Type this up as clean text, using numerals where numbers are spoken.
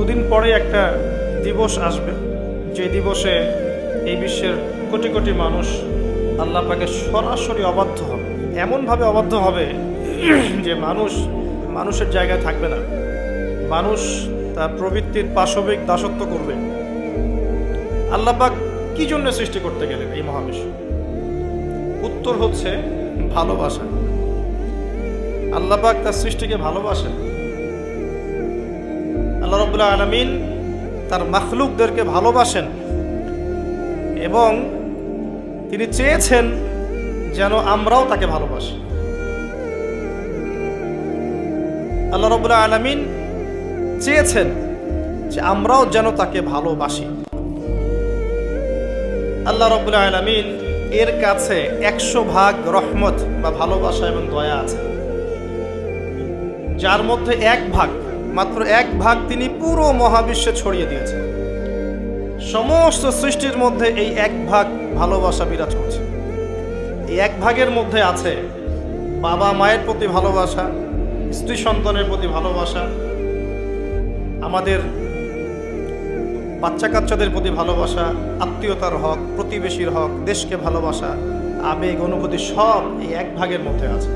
দুদিন পরে একটা দিবস আসবে, যে দিবসে এই বিশ্বের কোটি কোটি মানুষ আল্লাহ পাকে সরাসরি অবাধ্য হবে। এমনভাবে অবাধ্য হবে যে মানুষের জায়গায় থাকবে না। মানুষ তার প্রবৃত্তির পাশবিক দাসত্ব করবে। আল্লাহ পাক কি জন্য সৃষ্টি করতে গেলেন এই মহাবিশ্ব? উত্তর হচ্ছে ভালোবাসা। আল্লাহ পাক তার সৃষ্টিকে ভালোবাসেন। আল্লাহ রাব্বুল আলামিন তার মাখলুকদেরকে ভালোবাসেন এবং তিনি চেয়েছেন যেন আমরাও তাকে ভালোবাসি। আল্লাহ রাব্বুল আলামিন চেয়েছেন যে আমরাও যেন তাকে ভালোবাসি। আল্লাহ রাব্বুল আলামিন এর কাছে 100 ভাগ রহমত বা ভালোবাসা এবং দয়া আছে, যার মধ্যে 1 ভাগ, মাত্র 1 ভাগ তিনি পুরো মহাবিশ্বে ছড়িয়ে দিয়েছেন। সমস্ত সৃষ্টির মধ্যে এই 1 ভাগ ভালোবাসা বিরাজ করছে। এই 1 ভাগের মধ্যে আছে বাবা মায়ের প্রতি ভালোবাসা, স্ত্রী সন্তানের প্রতি ভালোবাসা, আমাদের বাচ্চা কাচ্চাদের প্রতি ভালোবাসা, আত্মীয়তার হক, প্রতিবেশীর হক, দেশকে ভালোবাসা, আবেগ অনুভূতি সব এই 1 ভাগের মধ্যে আছে।